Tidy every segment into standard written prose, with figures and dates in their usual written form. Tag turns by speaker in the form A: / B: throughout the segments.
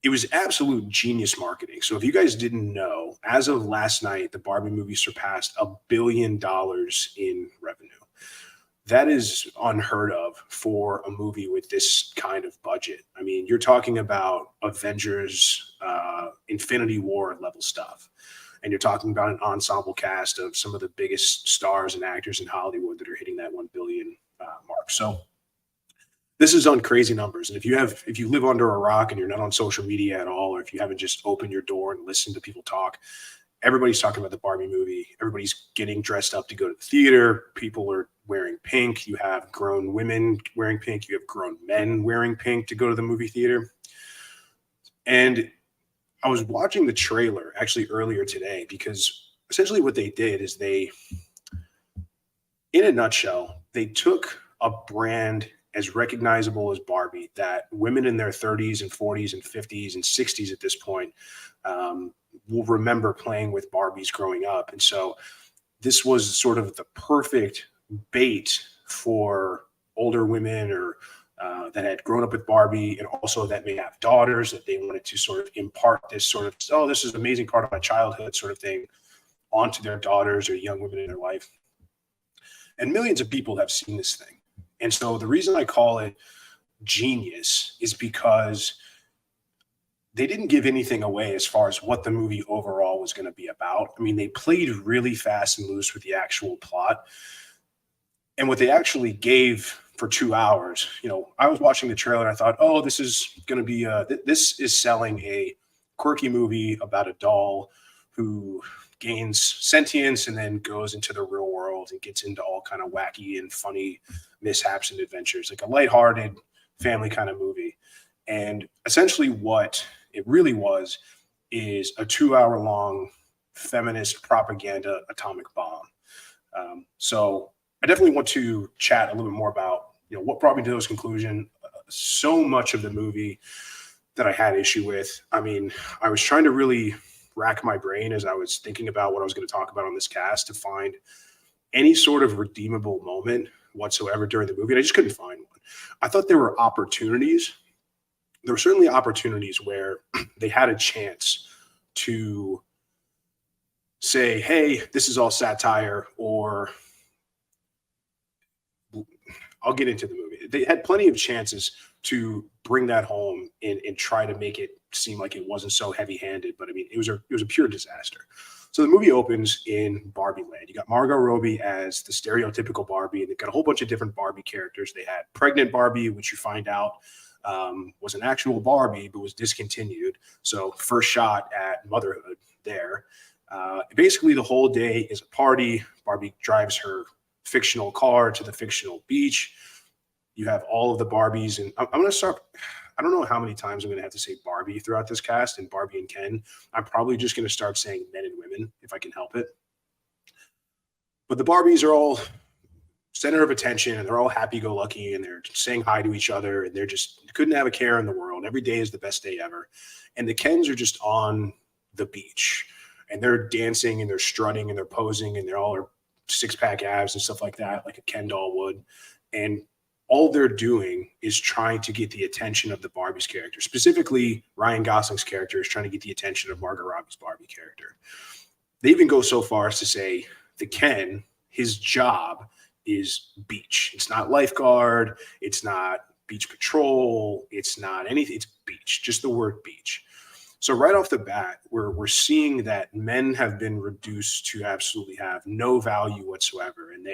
A: it was absolute genius marketing. So if you guys didn't know, as of last night, the Barbie movie surpassed $1 billion in revenue. That is unheard of for a movie with this kind of budget. I mean, you're talking about Avengers, Infinity War level stuff. And you're talking about an ensemble cast of some of the biggest stars and actors in Hollywood that are hitting that 1 billion mark. So this is on crazy numbers. And if you live under a rock and you're not on social media at all, or if you haven't just opened your door and listened to people talk, everybody's talking about the Barbie movie. Everybody's getting dressed up to go to the theater. People are wearing pink. You have grown women wearing pink. You have grown men wearing pink to go to the movie theater. And I was watching the trailer actually earlier today, because essentially what they did is in a nutshell, they took a brand as recognizable as Barbie that women in their 30s and 40s and 50s and 60s at this point will remember playing with Barbies growing up. And so this was sort of the perfect bait for older women or that had grown up with Barbie, and also that may have daughters that they wanted to sort of impart this sort of, oh, this is an amazing part of my childhood sort of thing onto their daughters or young women in their life. And millions of people have seen this thing. And so the reason I call it genius is because they didn't give anything away as far as what the movie overall was going to be about. I mean, they played really fast and loose with the actual plot. And what they actually gave for 2 hours, I was watching the trailer and I thought, oh, this is going to be this is selling a quirky movie about a doll who gains sentience and then goes into the real world and gets into all kind of wacky and funny mishaps and adventures, like a lighthearted family kind of movie. And essentially what it really was is a 2-hour long feminist propaganda atomic bomb. So I definitely want to chat a little bit more about, what brought me to those conclusions. So much of the movie that I had issue with. I mean, I was trying to really rack my brain as I was thinking about what I was going to talk about on this cast to find any sort of redeemable moment whatsoever during the movie. And I just couldn't find one. I thought there were opportunities. There were certainly opportunities where they had a chance to say, hey, this is all satire, or I'll get into the movie. They had plenty of chances to bring that home and try to make it seem like it wasn't so heavy-handed. But I mean, it was a pure disaster. So the movie opens in Barbie land. You got Margot Robbie as the stereotypical Barbie, and they've got a whole bunch of different Barbie characters. They had pregnant Barbie, which you find out was an actual Barbie, but was discontinued. So first shot at motherhood there. Basically, the whole day is a party. Barbie drives her fictional car to the fictional beach. You have all of the Barbies, and I'm going to start. I don't know how many times I'm going to have to say Barbie throughout this cast, and Barbie and Ken. I'm probably just going to start saying men and women if I can help it. But the Barbies are all center of attention, and they're all happy-go-lucky, and they're saying hi to each other, and they're just couldn't have a care in the world. Every day is the best day ever. And the Kens are just on the beach, and they're dancing, and they're strutting, and they're posing, and they're all six-pack abs and stuff like that, like a Ken doll would. And all they're doing is trying to get the attention of the Barbie's character. Specifically, Ryan Gosling's character is trying to get the attention of Margot Robbie's Barbie character. They even go so far as to say the Ken, his job is beach. It's not lifeguard. It's not beach patrol. It's not anything. It's beach, just the word beach. So right off the bat, we're seeing that men have been reduced to absolutely have no value whatsoever, and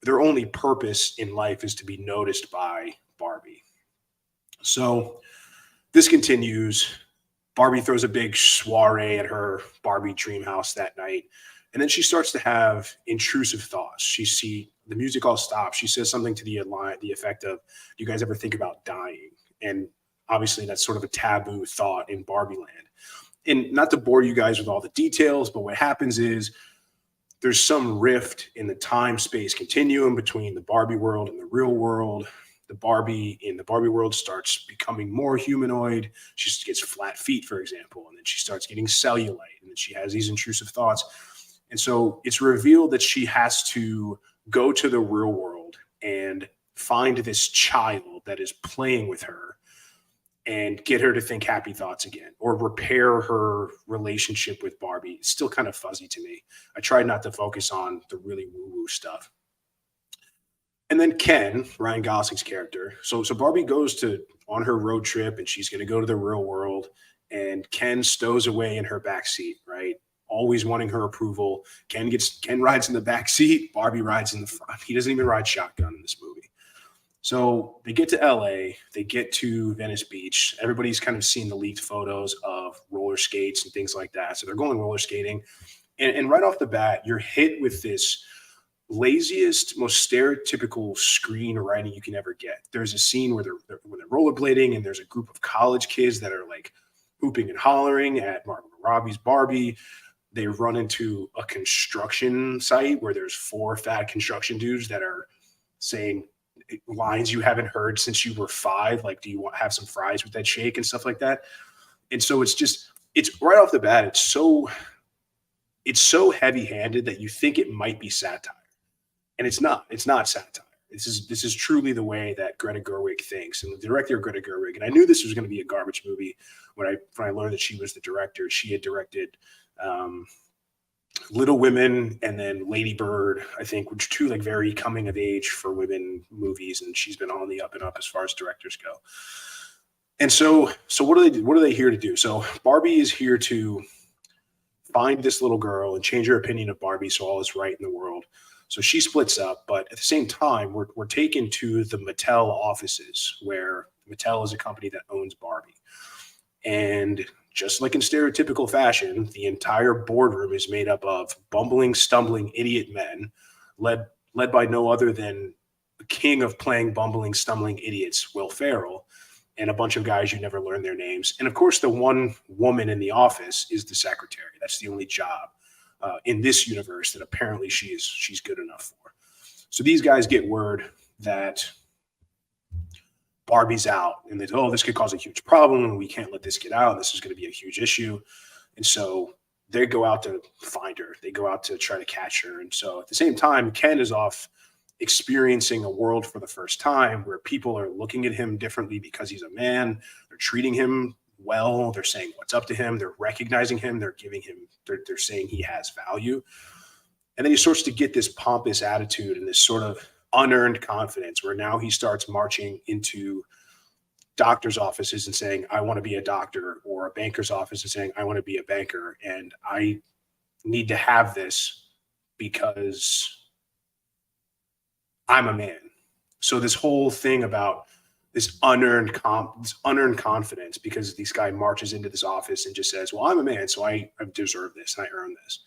A: their only purpose in life is to be noticed by Barbie. So this continues. Barbie throws a big soiree at her Barbie dream house that night. And then she starts to have intrusive thoughts. The music all stops. She says something to the effect of, do you guys ever think about dying? And obviously that's sort of a taboo thought in Barbie land. And not to bore you guys with all the details, but what happens is there's some rift in the time-space continuum between the Barbie world and the real world. The Barbie in the Barbie world starts becoming more humanoid. She gets flat feet, for example, and then she starts getting cellulite, and then she has these intrusive thoughts. And so it's revealed that she has to go to the real world and find this child that is playing with her and get her to think happy thoughts again or repair her relationship with Barbie. It's still kind of fuzzy to me. I tried not to focus on the really woo-woo stuff. And then Ken, Ryan Gosling's character. So Barbie goes to on her road trip and she's going to go to the real world, and Ken stows away in her back seat, right? Always wanting her approval. Ken rides in the back seat. Barbie rides in the front. He doesn't even ride shotgun in this movie. So they get to LA, they get to Venice Beach. Everybody's kind of seen the leaked photos of roller skates and things like that. So they're going roller skating. And right off the bat, you're hit with this laziest, most stereotypical screenwriting you can ever get. There's a scene where they're rollerblading, and there's a group of college kids that are like hooping and hollering at Margot Robbie's Barbie. They run into a construction site where there's 4 fat construction dudes that are saying lines you haven't heard since you were 5. Like, do you want have some fries with that shake and stuff like that? And so it's right off the bat, it's so heavy-handed that you think it might be satire. And it's not satire. This is truly the way that Greta Gerwig thinks. And the director, Greta Gerwig, and I knew this was going to be a garbage movie when I learned that she was the director. She had directed Little Women and then Lady Bird, I think, which are 2 like very coming of age for women movies, and she's been on the up and up as far as directors go. And so what are they here to do? So Barbie is here to find this little girl and change her opinion of Barbie so all is right in the world. So she splits up, but at the same time, we're taken to the Mattel offices, where Mattel is a company that owns Barbie. And just like in stereotypical fashion, the entire boardroom is made up of bumbling, stumbling, idiot men, led by no other than the king of playing bumbling, stumbling idiots, Will Ferrell, and a bunch of guys you never learn their names. And of course, the one woman in the office is the secretary. That's the only job in this universe that apparently she's good enough for. So these guys get word that Barbie's out, and this could cause a huge problem, and we can't let this get out. This is going to be a huge issue. And so they go out to find her. They go out to try to catch her. And so at the same time, Ken is off experiencing a world for the first time where people are looking at him differently because he's a man. They're treating him well. They're saying what's up to him. They're recognizing him. They're saying he has value. And then he starts to get this pompous attitude and this sort of unearned confidence where now he starts marching into doctor's offices and saying, I want to be a doctor, or a banker's office and saying, I want to be a banker. And I need to have this because I'm a man. So this whole thing about this unearned confidence, because this guy marches into this office and just says, well, I'm a man, so I deserve this and I earn this.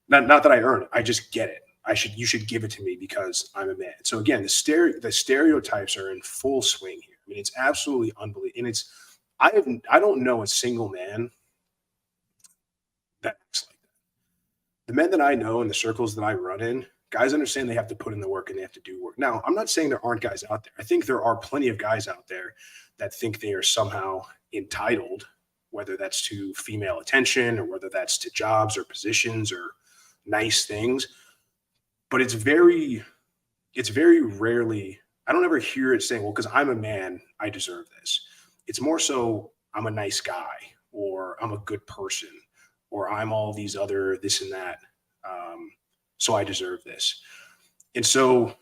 A: Not that I earn it, I just get it. You should give it to me because I'm a man. So again, the stereotypes are in full swing here. I mean, it's absolutely unbelievable. And I don't know a single man that acts like that. The men that I know in the circles that I run in, guys understand they have to put in the work and they have to do work. Now, I'm not saying there aren't guys out there. I think there are plenty of guys out there that think they are somehow entitled, whether that's to female attention or whether that's to jobs or positions or nice things. But it's very rarely, I don't ever hear it saying, well, because I'm a man, I deserve this. It's more so, I'm a nice guy, or I'm a good person, or I'm all these other this and that. So I deserve this. And so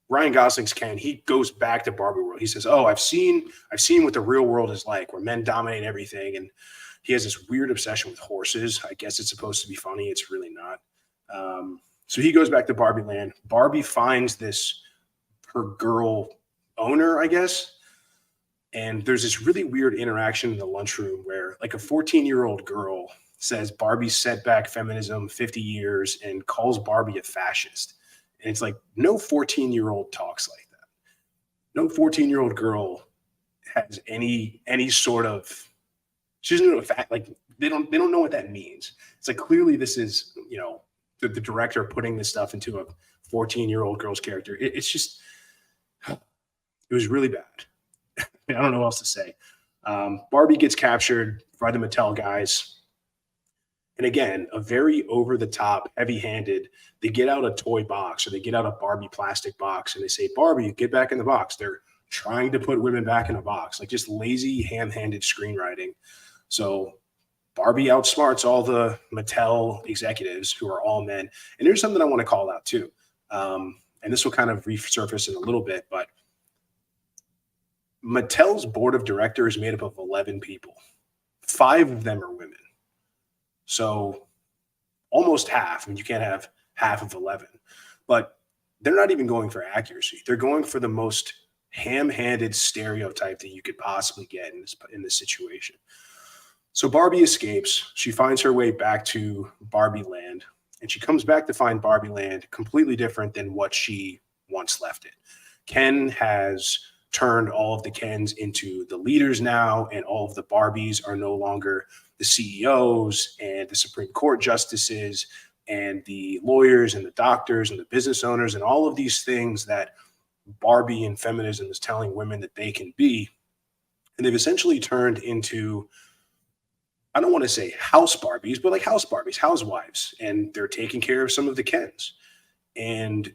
A: Ryan Gosling's Ken, he goes back to Barbie world. He says, oh, I've seen what the real world is like, where men dominate everything. And he has this weird obsession with horses. I guess it's supposed to be funny. It's really not. So he goes back to Barbie land. Barbie finds her girl owner, I guess. And there's this really weird interaction in the lunchroom where like a 14-year-old girl says Barbie's set back feminism 50 years and calls Barbie a fascist. And it's like, no 14-year-old talks like that. No 14-year-old girl has any sort of, she doesn't know fact, like they don't know what that means. It's like, clearly this is, the director putting this stuff into a 14-year-old girl's character. It's just, it was really bad. I don't know what else to say. Barbie gets captured by the Mattel guys. And again, a very over-the-top, heavy-handed, they get out a toy box or they get out a Barbie plastic box and they say, Barbie, get back in the box. They're trying to put women back in a box, like just lazy, ham-handed screenwriting. So Barbie outsmarts all the Mattel executives who are all men. And here's something I want to call out too. And this will kind of resurface in a little bit, but Mattel's board of directors is made up of 11 people. 5 of them are women. So almost half. I mean, you can't have half of 11, but they're not even going for accuracy. They're going for the most ham-handed stereotype that you could possibly get in this situation. So Barbie escapes. She finds her way back to Barbie Land, and she comes back to find Barbie Land completely different than what she once left it. Ken has turned all of the Kens into the leaders now, and all of the Barbies are no longer the CEOs and the Supreme Court justices and the lawyers and the doctors and the business owners and all of these things that Barbie and feminism is telling women that they can be. And they've essentially turned into, I don't want to say house Barbies, but like house Barbies, housewives, and they're taking care of some of the Kens. And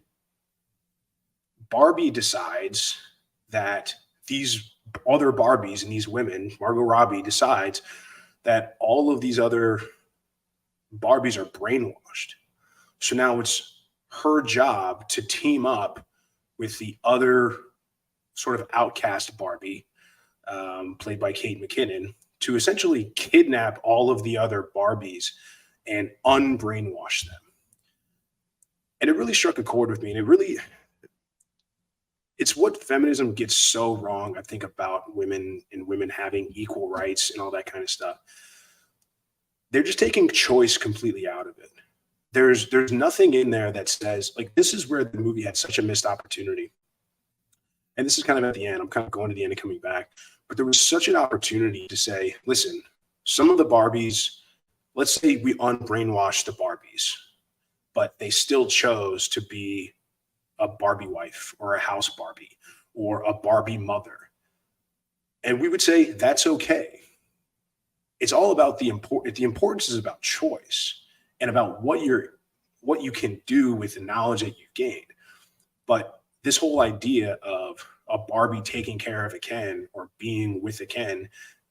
A: Barbie decides that these other Barbies and these women, Margot Robbie decides that all of these other Barbies are brainwashed. So now it's her job to team up with the other sort of outcast Barbie, played by Kate McKinnon, to essentially kidnap all of the other Barbies and unbrainwash them. And it really struck a chord with me. And it's what feminism gets so wrong, I think, about women and women having equal rights and all that kind of stuff. They're just taking choice completely out of it. There's nothing in there that says, like, this is where the movie had such a missed opportunity. And this is kind of at the end. I'm kind of going to the end and coming back. But there was such an opportunity to say, listen, some of the Barbies, let's say we unbrainwashed the Barbies, but they still chose to be a Barbie wife or a house Barbie or a Barbie mother. And we would say, that's okay. It's all about the importance is about choice and about what you can do with the knowledge that you've gained. But this whole idea of a Barbie taking care of a Ken or being with a Ken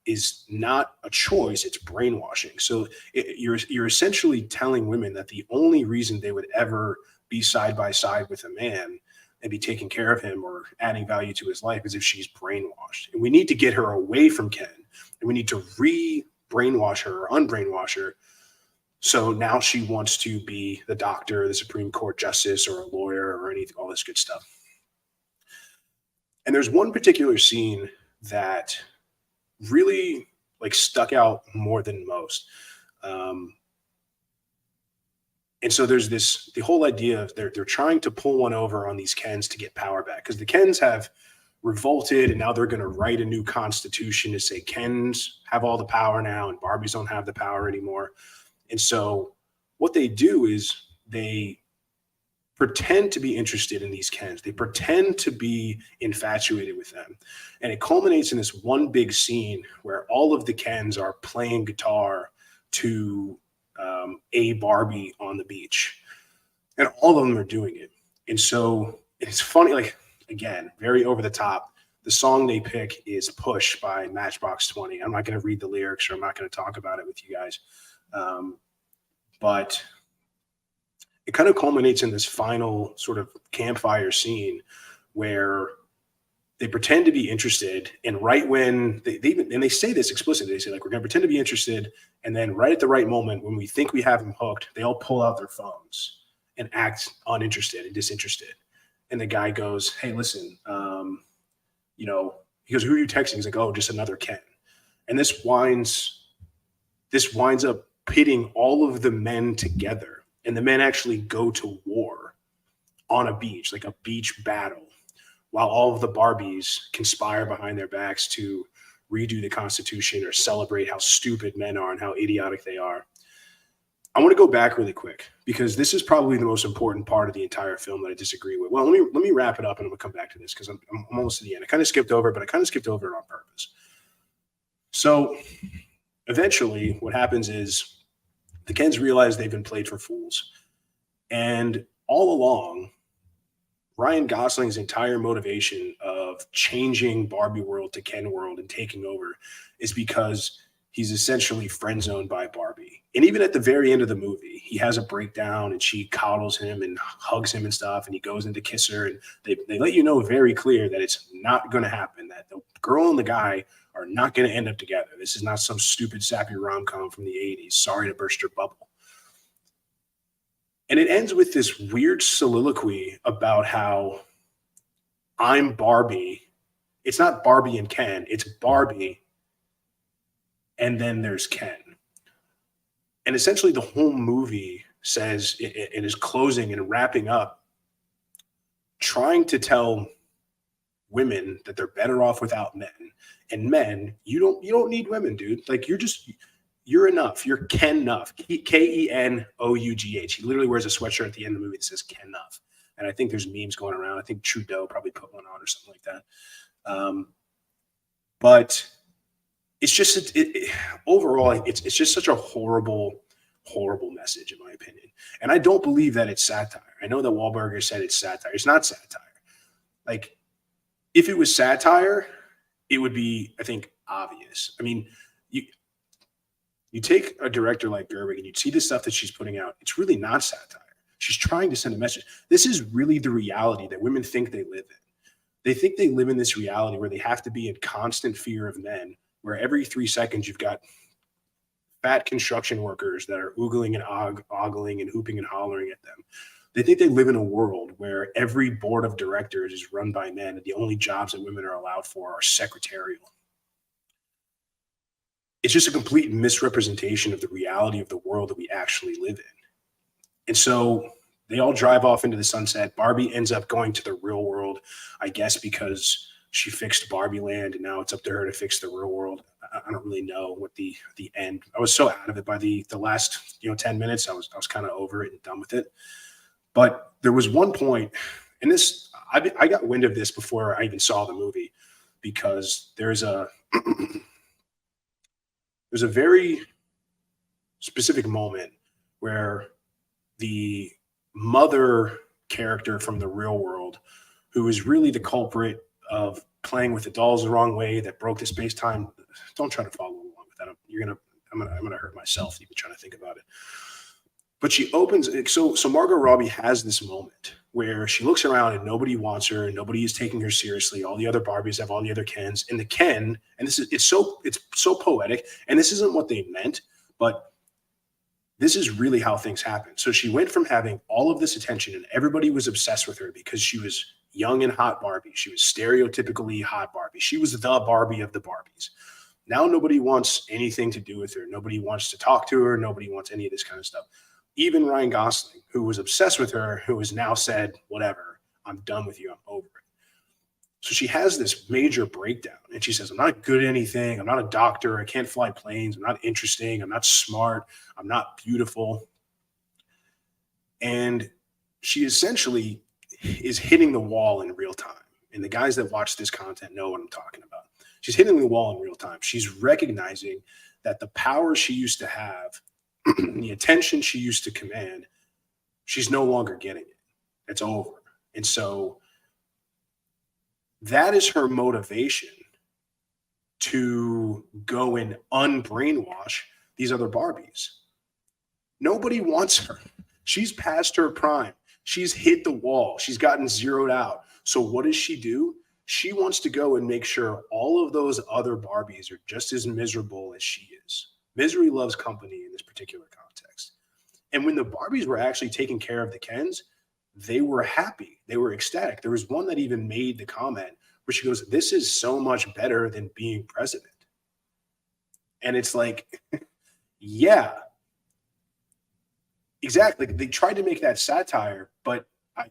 A: is not a choice, it's brainwashing. So you're essentially telling women that the only reason they would ever be side by side with a man and be taking care of him or adding value to his life is if she's brainwashed. And we need to get her away from Ken, and we need to re-brainwash her or unbrainwash her. So now she wants to be the doctor, the Supreme Court justice, or a lawyer, or anything, all this good stuff. And there's one particular scene that really like stuck out more than most. And so there's the whole idea of they're trying to pull one over on these Kens to get power back, because the Kens have revolted and now they're going to write a new constitution to say Kens have all the power now and Barbies don't have the power anymore. And so what they do is they pretend to be interested in these Kens. They pretend to be infatuated with them. And it culminates in this one big scene where all of the Kens are playing guitar to a Barbie on the beach. And all of them are doing it. And so it's funny, like, again, very over the top. The song they pick is Push by Matchbox 20. I'm not going to read the lyrics, or I'm not going to talk about it with you guys. But it kind of culminates in this final sort of campfire scene where they pretend to be interested, and right when they say this explicitly, they say, like, we're going to pretend to be interested, and then right at the right moment when we think we have them hooked, they all pull out their phones and act uninterested and disinterested. And the guy goes, hey, listen, he goes, who are you texting? He's like, oh, just another Ken. And this winds up pitting all of the men together, and the men actually go to war on a beach, like a beach battle, while all of the Barbies conspire behind their backs to redo the Constitution or celebrate how stupid men are and how idiotic they are. I want to go back really quick, because this is probably the most important part of the entire film that I disagree with. Well, let me wrap it up, and I'm going to come back to this because I'm almost to the end. I kind of skipped over it, but I kind of skipped over it on purpose. So eventually what happens is the Kens realize they've been played for fools. And all along, Ryan Gosling's entire motivation of changing Barbie world to Ken world and taking over is because he's essentially friend zoned by Barbie. And even at the very end of the movie, he has a breakdown and she coddles him and hugs him and stuff. And he goes in to kiss her. And they let you know very clear that it's not going to happen, that the girl and the guy are not going to end up together. This is not some stupid, sappy rom com from the 80s. Sorry to burst your bubble. And it ends with this weird soliloquy about how I'm Barbie. It's not Barbie and Ken, it's Barbie. And then there's Ken. And essentially, the whole movie says in his closing and wrapping up, trying to tell women that they're better off without men. And men, you don't need women, dude. Like you're enough. You're Ken enough. Kenough. He literally wears a sweatshirt at the end of the movie that says Ken enough. And I think there's memes going around. I think Trudeau probably put one on or something like that. But it's just overall, it's just such a horrible message, in my opinion. And I don't believe that it's satire. I know that Wahlberger said it's satire. It's not satire. Like, if it was satire, it would be, I think, obvious. I mean, you take a director like Gerwig and you see the stuff that she's putting out. It's really not satire. She's trying to send a message. This is really the reality that women think they live in. They think they live in this reality where they have to be in constant fear of men, where every 3 seconds you've got fat construction workers that are oogling and ogling and hooping and hollering at them. They think they live in a world where every board of directors is run by men and the only jobs that women are allowed for are secretarial. It's just a complete misrepresentation of the reality of the world that we actually live in. And so they all drive off into the sunset. Barbie ends up going to the real world, I guess, because she fixed Barbie land and now it's up to her to fix the real world. I don't really know what the end. I was so out of it by the last 10 minutes. I was kind of over it and done with it. But there was one point, and this I got wind of this before I even saw the movie, because there's a very specific moment where the mother character from the real world, who is really the culprit of playing with the dolls the wrong way that broke the space-time. Don't try to follow along with that. I'm gonna hurt myself even trying to think about it. But she opens, so Margot Robbie has this moment where she looks around and nobody wants her and nobody is taking her seriously. All the other Barbies have all the other Kens, and the Ken, and it's so poetic, and this isn't what they meant, but this is really how things happen. So she went from having all of this attention and everybody was obsessed with her because she was young and hot Barbie. She was stereotypically hot Barbie. She was the Barbie of the Barbies. Now nobody wants anything to do with her. Nobody wants to talk to her. Nobody wants any of this kind of stuff. Even Ryan Gosling, who was obsessed with her, who has now said, whatever, I'm done with you. I'm over it. So she has this major breakdown and she says, I'm not good at anything. I'm not a doctor. I can't fly planes. I'm not interesting. I'm not smart. I'm not beautiful. And she essentially is hitting the wall in real time. And the guys that watch this content know what I'm talking about. She's hitting the wall in real time. She's recognizing that the power she used to have, the attention she used to command, she's no longer getting it. It's over. And so that is her motivation to go and unbrainwash these other Barbies. Nobody wants her. She's past her prime. She's hit the wall. She's gotten zeroed out. So what does she do? She wants to go and make sure all of those other Barbies are just as miserable as she is. Misery loves company in this particular context. And when the Barbies were actually taking care of the Kens, they were happy. They were ecstatic. There was one that even made the comment where she goes, this is so much better than being president. And it's like, yeah, exactly. They tried to make that satire, but I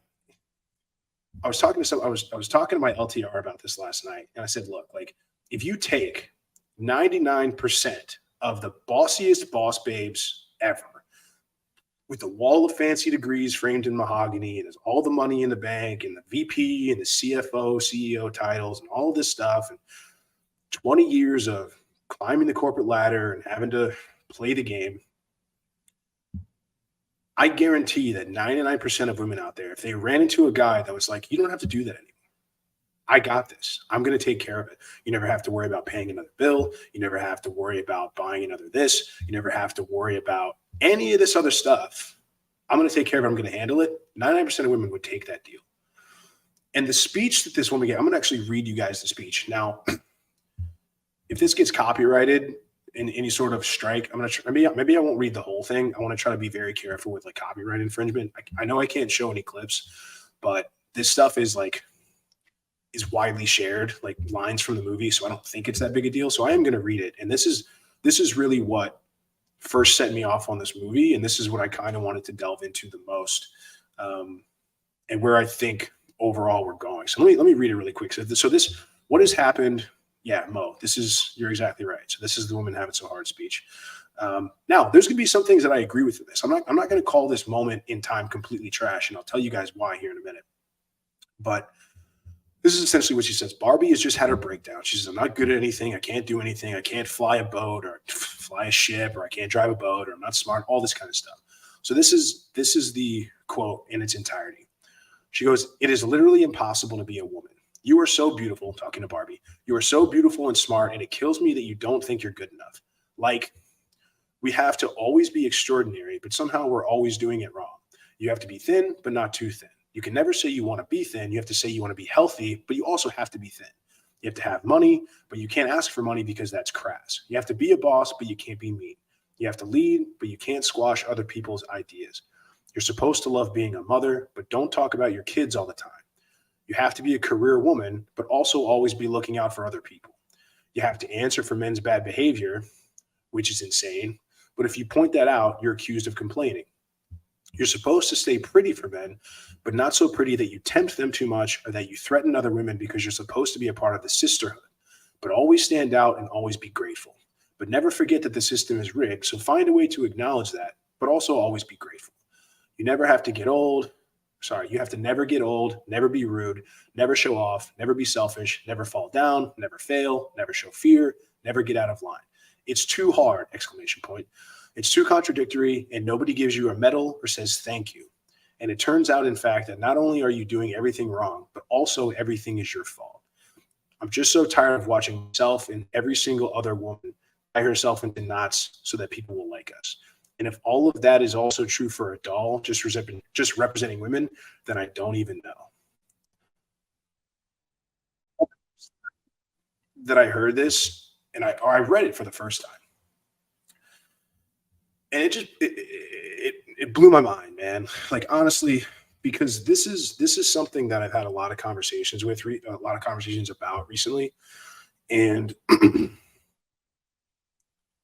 A: was talking to my LTR about this last night, and I said, look, like, if you take 99% of the bossiest boss babes ever, with the wall of fancy degrees framed in mahogany, and there's all the money in the bank, and the VP and the CFO, CEO titles, and all this stuff, and 20 years of climbing the corporate ladder and having to play the game, I guarantee that 99% of women out there, if they ran into a guy that was like, you don't have to do that anymore. I got this. I'm going to take care of it. You never have to worry about paying another bill. You never have to worry about buying another this. You never have to worry about any of this other stuff. I'm going to take care of it. I'm going to handle it. 99% of women would take that deal. And the speech that this woman gave, I'm going to actually read you guys the speech. Now, if this gets copyrighted in any sort of strike, I'm going to maybe I won't read the whole thing. I want to try to be very careful with like copyright infringement. I know I can't show any clips, but this stuff is widely shared, like lines from the movie. So I don't think it's that big a deal. So I am going to read it. And this is really what first set me off on this movie. And this is what I kind of wanted to delve into the most, and where I think overall we're going. So let me read it really quick. So this, what has happened? Yeah, Mo, you're exactly right. So this is the woman having so hard speech. Now there's gonna be some things that I agree with in this. I'm not going to call this moment in time completely trash. And I'll tell you guys why here in a minute, but this is essentially what she says. Barbie has just had her breakdown. She says, I'm not good at anything. I can't do anything. I can't fly a boat or fly a ship, or I can't drive a boat, or I'm not smart, all this kind of stuff. So this is the quote in its entirety. She goes, it is literally impossible to be a woman. You are so beautiful, talking to Barbie. You are so beautiful and smart, and it kills me that you don't think you're good enough. Like, we have to always be extraordinary, but somehow we're always doing it wrong. You have to be thin, but not too thin. You can never say you want to be thin. You have to say you want to be healthy, but you also have to be thin. You have to have money, but you can't ask for money because that's crass. You have to be a boss, but you can't be mean. You have to lead, but you can't squash other people's ideas. You're supposed to love being a mother, but don't talk about your kids all the time. You have to be a career woman, but also always be looking out for other people. You have to answer for men's bad behavior, which is insane. But if you point that out, you're accused of complaining. You're supposed to stay pretty for men, but not so pretty that you tempt them too much or that you threaten other women, because you're supposed to be a part of the sisterhood. But always stand out and always be grateful. But never forget that the system is rigged, so find a way to acknowledge that, but also always be grateful. You never have to get old. You have to never get old, never be rude, never show off, never be selfish, never fall down, never fail, never show fear, never get out of line. It's too hard, exclamation point. It's too contradictory, and nobody gives you a medal or says thank you. And it turns out, in fact, that not only are you doing everything wrong, but also everything is your fault. I'm just so tired of watching myself and every single other woman tie herself into knots so that people will like us. And if all of that is also true for a doll, just representing women, then I don't even know. That I heard this, and I read it for the first time, and it blew my mind, man. Like, honestly, because this is something that I've had a lot of conversations about recently, and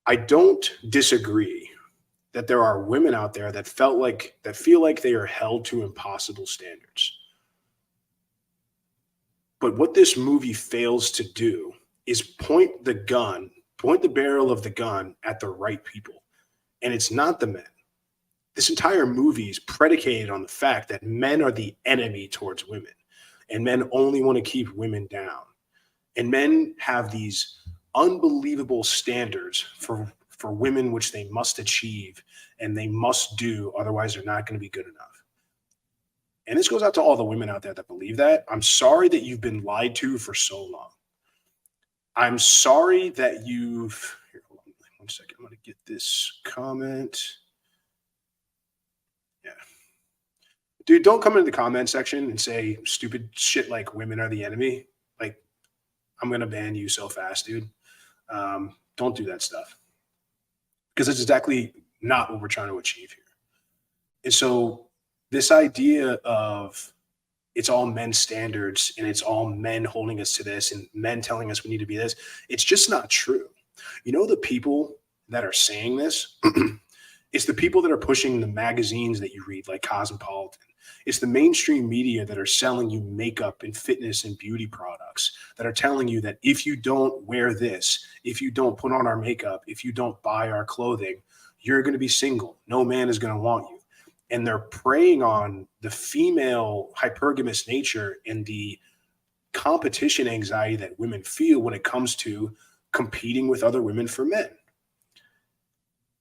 A: I don't disagree that there are women out there that feel like they are held to impossible standards. But what this movie fails to do is point the barrel of the gun at the right people. And it's not the men. This entire movie is predicated on the fact that men are the enemy towards women, and men only want to keep women down. And men have these unbelievable standards for women, which they must achieve and they must do, otherwise they're not going to be good enough. And this goes out to all the women out there that believe that. I'm sorry that you've been lied to for so long. I'm sorry that here, hold on 1 second. I'm going to get this comment. Yeah. Dude, don't come into the comment section and say stupid shit like women are the enemy. Like, I'm going to ban you so fast, dude. Don't do that stuff, because it's exactly not what we're trying to achieve here. And so this idea of it's all men's standards and it's all men holding us to this and men telling us we need to be this, it's just not true. You know, the people that are saying this, it's the people that are pushing the magazines that you read, like Cosmopolitan. It's the mainstream media that are selling you makeup and fitness and beauty products, that are telling you that if you don't wear this, if you don't put on our makeup, if you don't buy our clothing, you're going to be single. No man is going to want you. And they're preying on the female hypergamous nature and the competition anxiety that women feel when it comes to competing with other women for men.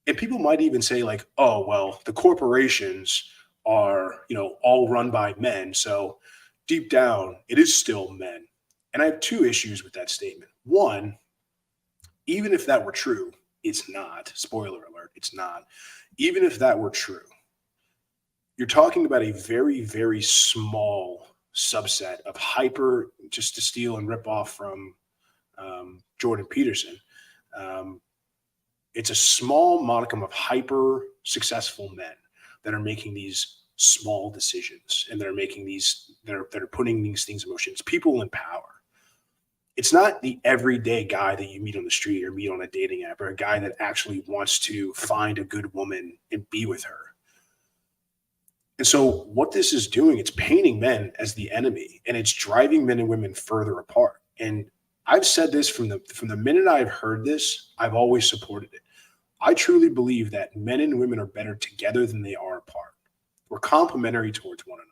A: And people might even say like, oh, well, the corporations are, all run by men. So deep down, it is still men. And I have two issues with that statement. One, even if that were true, it's not. Spoiler alert, it's not. Even if that were true, you're talking about a very, very small subset of hyper, just to steal and rip off from Jordan Peterson. Um, it's a small modicum of hyper successful men that are making these small decisions and that are making these that are putting these things in motion. It's people in power. It's not the everyday guy that you meet on the street or meet on a dating app, or a guy that actually wants to find a good woman and be with her. And so what this is doing, it's painting men as the enemy, and it's driving men and women further apart. And I've said this from the minute I've heard this, I've always supported it. I truly believe that men and women are better together than they are apart. We're complementary towards one another.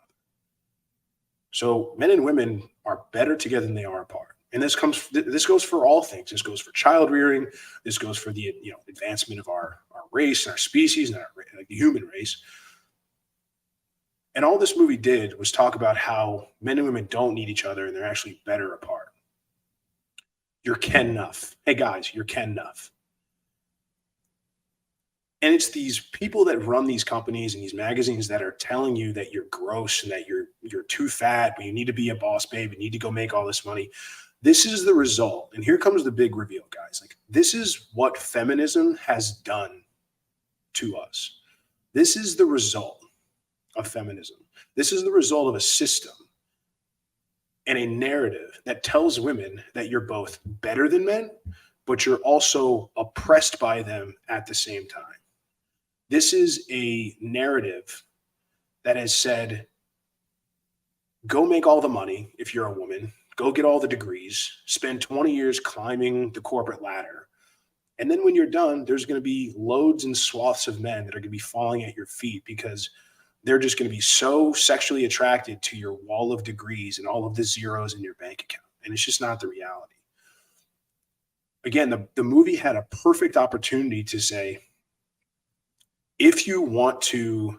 A: So men and women are better together than they are apart. And this goes for all things. This goes for child rearing. This goes for the advancement of our race and our species and like the human race. And all this movie did was talk about how men and women don't need each other and they're actually better apart. You're Ken Nuff. Hey guys, you're Ken Nuff. And it's these people that run these companies and these magazines that are telling you that you're gross and that you're too fat, but you need to be a boss babe, you need to go make all this money. This is the result. And here comes the big reveal, guys. Like, this is what feminism has done to us. This is the result of feminism. This is the result of a system and a narrative that tells women that you're both better than men, but you're also oppressed by them at the same time. This is a narrative that has said, go make all the money if you're a woman, go get all the degrees, spend 20 years climbing the corporate ladder. And then when you're done, there's going to be loads and swaths of men that are going to be falling at your feet because they're just going to be so sexually attracted to your wall of degrees and all of the zeros in your bank account. And it's just not the reality. Again, the movie had a perfect opportunity to say, if you want to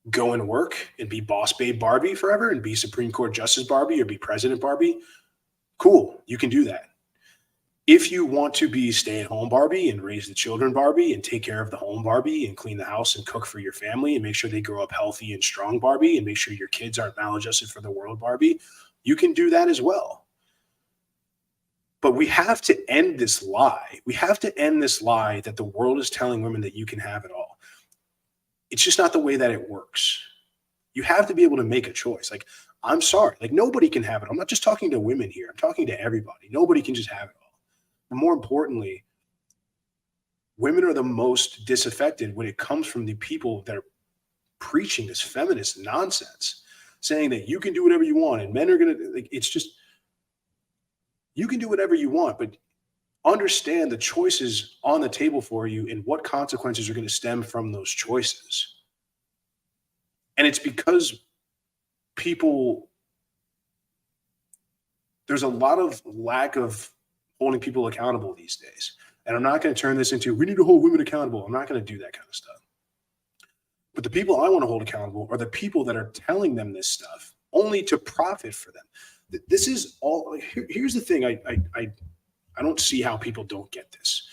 A: go and work and be boss babe Barbie forever and be Supreme Court Justice Barbie or be President Barbie, cool, you can do that. If you want to be stay-at-home Barbie and raise the children Barbie and take care of the home Barbie and clean the house and cook for your family and make sure they grow up healthy and strong Barbie and make sure your kids aren't maladjusted for the world Barbie, you can do that as well. But we have to end this lie. We have to end this lie that the world is telling women that you can have it all. It's just not the way that it works. You have to be able to make a choice. Like, I'm sorry, like nobody can have it. I'm not just talking to women here. I'm talking to everybody. Nobody can just have it all. But more importantly, women are the most disaffected when it comes from the people that are preaching this feminist nonsense, saying that you can do whatever you want and men are going to, like, it's just, you can do whatever you want, but understand the choices on the table for you and what consequences are going to stem from those choices. And it's because there's a lot of lack of holding people accountable these days. And I'm not going to turn this into, we need to hold women accountable. I'm not going to do that kind of stuff. But the people I want to hold accountable are the people that are telling them this stuff only to profit for them. This is all, here's the thing. I don't see how people don't get this.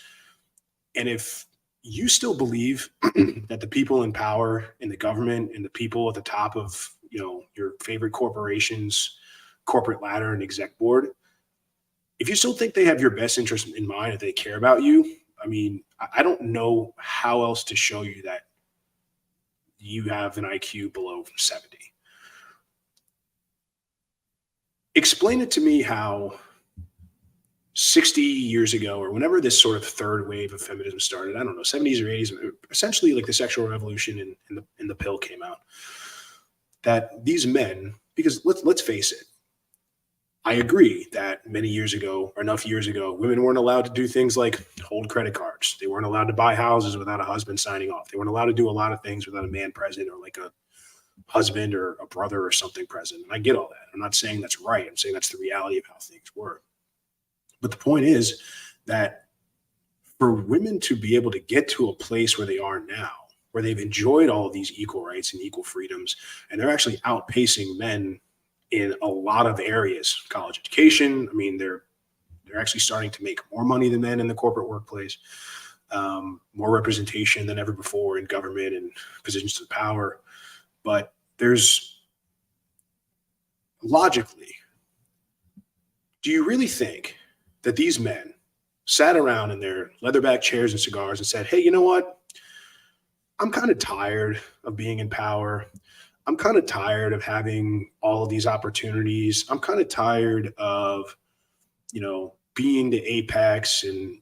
A: And if you still believe that the people in power in the government and the people at the top of, your favorite corporations, corporate ladder and exec board, if you still think they have your best interest in mind, if they care about you, I mean, I don't know how else to show you that you have an IQ below 70. Explain it to me how 60 years ago, or whenever this sort of third wave of feminism started, I don't know, 70s or 80s, essentially like the sexual revolution and the pill came out, that these men, because let's face it, I agree that many years ago, or enough years ago, women weren't allowed to do things like hold credit cards. They weren't allowed to buy houses without a husband signing off. They weren't allowed to do a lot of things without a man present or like a husband or a brother or something present. And I get all that. I'm not saying that's right. I'm saying that's the reality of how things were. But the point is that for women to be able to get to a place where they are now, where they've enjoyed all of these equal rights and equal freedoms, and they're actually outpacing men in a lot of areas. College education, I mean, they're actually starting to make more money than men in the corporate workplace, more representation than ever before in government and positions of power. But there's logically, do you really think that these men sat around in their leatherback chairs and cigars and said, hey, you know what? I'm kind of tired of being in power. I'm kind of tired of having all of these opportunities. I'm kind of tired of, being the apex and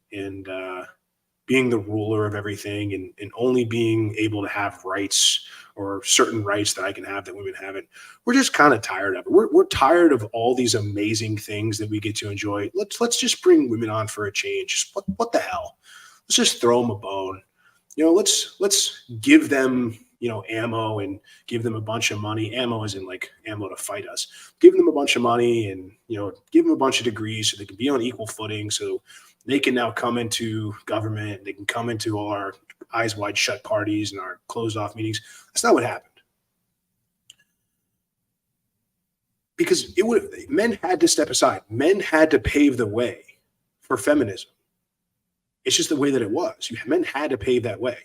A: being the ruler of everything and only being able to have rights or certain rights that I can have that women haven't. We're just kind of tired of it. We're tired of all these amazing things that we get to enjoy. Let's just bring women on for a change. What the hell? Let's just throw them a bone. Let's give them, ammo and give them a bunch of money. Ammo isn't like ammo to fight us. Give them a bunch of money and, give them a bunch of degrees so they can be on equal footing. So they can now come into government. They can come into all our eyes wide shut parties and our closed off meetings. That's not what happened. Because men had to step aside. Men had to pave the way for feminism. It's just the way that it was. Men had to pave that way.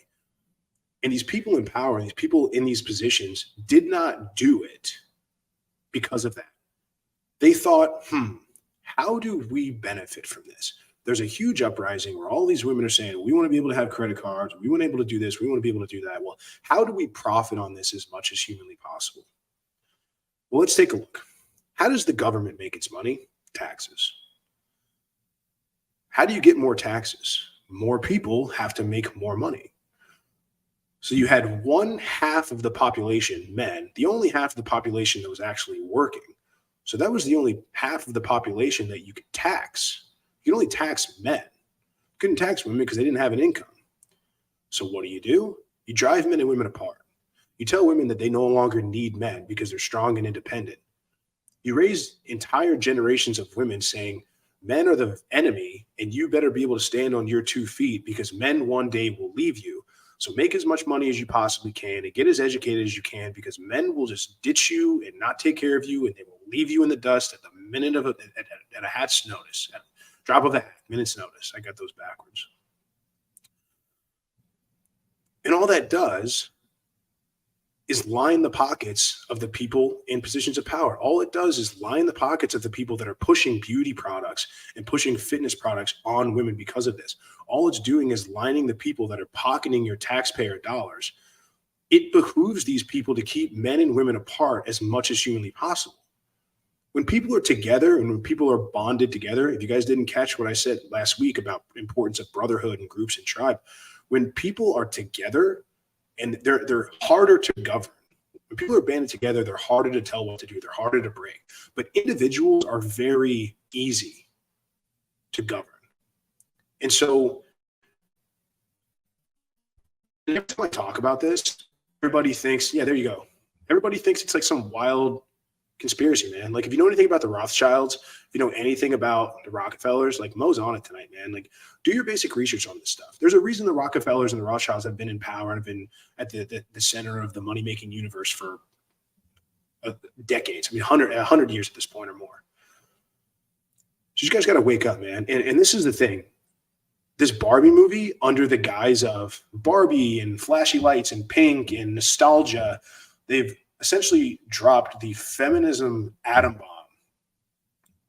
A: And these people in power, these people in these positions did not do it because of that. They thought, how do we benefit from this? There's a huge uprising where all these women are saying, we want to be able to have credit cards. We want to be able to do this. We want to be able to do that. Well, how do we profit on this as much as humanly possible? Well, let's take a look. How does the government make its money? Taxes. How do you get more taxes? More people have to make more money. So you had 1/2 of the population, men, the only half of the population that was actually working. So that was the only half of the population that you could tax. You could only tax men. You couldn't tax women because they didn't have an income. So what do? You drive men and women apart. You tell women that they no longer need men because they're strong and independent. You raise entire generations of women saying, men are the enemy and you better be able to stand on your 2 feet because men one day will leave you. So make as much money as you possibly can and get as educated as you can because men will just ditch you and not take care of you and they will leave you in the dust at the minute of at a hat's notice, at a drop of a hat, minute's notice. I got those backwards. And all that does is line the pockets of the people in positions of power. All it does is line the pockets of the people that are pushing beauty products and pushing fitness products on women because of this. All it's doing is lining the people that are pocketing your taxpayer dollars. It behooves these people to keep men and women apart as much as humanly possible. When people are together and when people are bonded together, if you guys didn't catch what I said last week about importance of brotherhood and groups and tribe, when people are together, and they're harder to govern. When people are banded together, they're harder to tell what to do. They're harder to break. But individuals are very easy to govern. And so every time I talk about this, everybody thinks, yeah, there you go. Everybody thinks it's like some wild conspiracy, man. Like if you know anything about the Rothschilds, if you know anything about the Rockefellers, like Mo's on it tonight, man. Like do your basic research on this stuff. There's a reason the Rockefellers and the Rothschilds have been in power and have been at the center of the money-making universe for decades. I mean, 100 years at this point or more. So you guys got to wake up, man. And this is the thing. This Barbie movie, under the guise of Barbie and flashy lights and pink and nostalgia, they've essentially dropped the feminism atom bomb.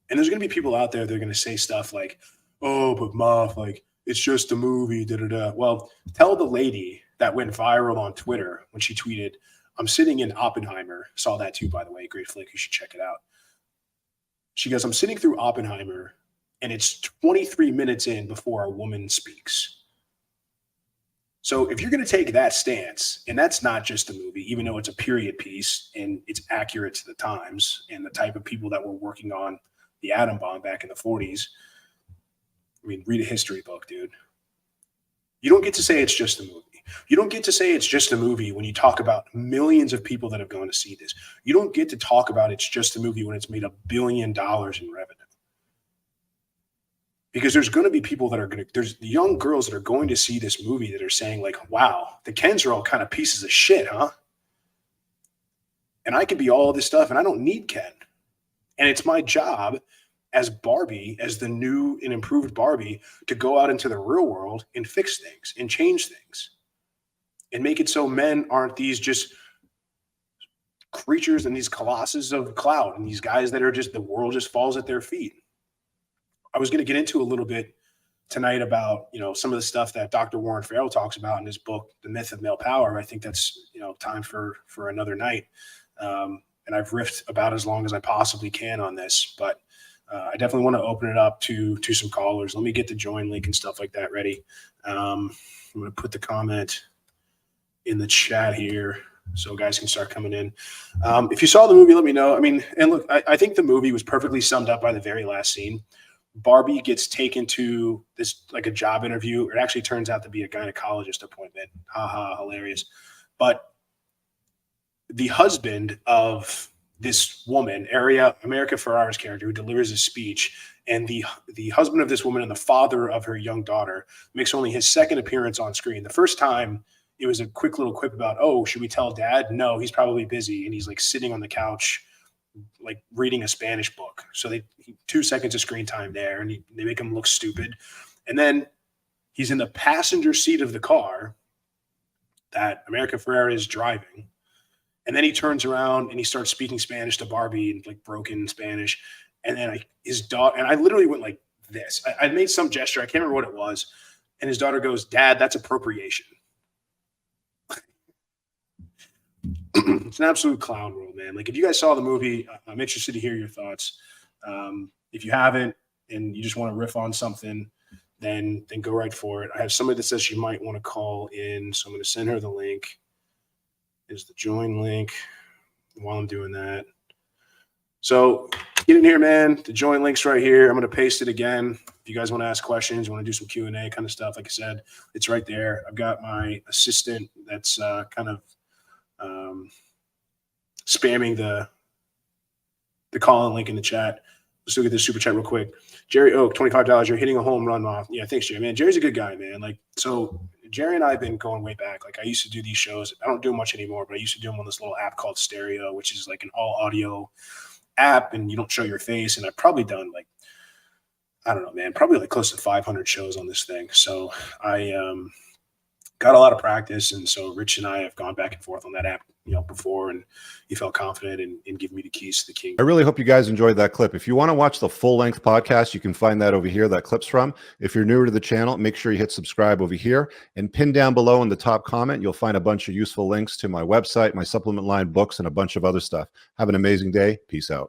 A: And there's going to be people out there that are going to say stuff like, oh, but Moff, like, it's just a movie, da-da-da. Well, tell the lady that went viral on Twitter when she tweeted, I'm sitting in Oppenheimer. Saw that too, by the way. Great flick. You should check it out. She goes, I'm sitting through Oppenheimer, and it's 23 minutes in before a woman speaks. So if you're going to take that stance, and that's not just a movie, even though it's a period piece and it's accurate to the times and the type of people that were working on the atom bomb back in the 40s, I mean, read a history book, dude. You don't get to say it's just a movie. You don't get to say it's just a movie when you talk about millions of people that have gone to see this. You don't get to talk about it's just a movie when it's made $1 billion in revenue. because there's going to be people that are going to, there's young girls that are going to see this movie that are saying like, wow, the Kens are all kind of pieces of shit, huh? And I could be all of this stuff and I don't need Ken. And it's my job as Barbie, as the new and improved Barbie, to go out into the real world and fix things and change things and make it so men aren't these just creatures and these colossus of cloud and these guys that are just, the world just falls at their feet. I was going to get into a little bit tonight about, you know, some of the stuff that Dr. Warren Farrell talks about in his book, The Myth of Male Power. I think that's, you know, time for another night. And I've riffed about as long as I possibly can on this, but I definitely want to open it up to some callers. Let me get the join link and stuff like that ready. I'm going to put the comment in the chat here so guys can start coming in. If you saw the movie, let me know. I mean, and look, I think the movie was perfectly summed up by the very last scene. Barbie gets taken to this, like a job interview. It actually turns out to be a gynecologist appointment. Haha, hilarious. But the husband of this woman, America Ferrera's character, who delivers a speech, and the husband of this woman and the father of her young daughter makes only his second appearance on screen. The first time, it was a quick little quip about, oh, should we tell dad? No, he's probably busy. And he's like sitting on the couch, like reading a Spanish book. So 2 seconds of screen time there, and they make him look stupid. And then he's in the passenger seat of the car that America Ferrera is driving. And then he turns around and he starts speaking Spanish to Barbie in like broken Spanish. And then his daughter, and I literally went like this. I made some gesture. I can't remember what it was. And his daughter goes, "Dad, that's appropriation." It's an absolute clown world, man. Like, if you guys saw the movie, I'm interested to hear your thoughts. If you haven't and you just want to riff on something, then go right for it. I have somebody that says she might want to call in, so I'm going to send her the link. Is the join link while I'm doing that. So get in here, man. The join link's right here. I'm going to paste it again. If you guys want to ask questions, you want to do some Q&A kind of stuff, like I said, it's right there. I've got my assistant that's kind of spamming the call-in link in the chat. Let's look at this super chat real quick. Jerry Oak, $25. You're hitting a home run, Moff. Yeah, thanks, Jerry. Man, Jerry's a good guy, man. Like, so Jerry and I have been going way back. Like, I used to do these shows. I don't do them much anymore, but I used to do them on this little app called Stereo, which is like an all audio app, and you don't show your face. And I've probably done like, I don't know, man, probably like close to 500 shows on this thing. So I got a lot of practice. And so Rich and I have gone back and forth on that app, you know, before, and he felt confident in giving me the keys to the king.
B: I really hope you guys enjoyed that clip. If you want to watch the full-length podcast, you can find that over here, that clip's from. If you're newer to the channel, make sure you hit subscribe over here, and pin down below in the top comment, you'll find a bunch of useful links to my website, my supplement line, books, and a bunch of other stuff. Have an amazing day. Peace out.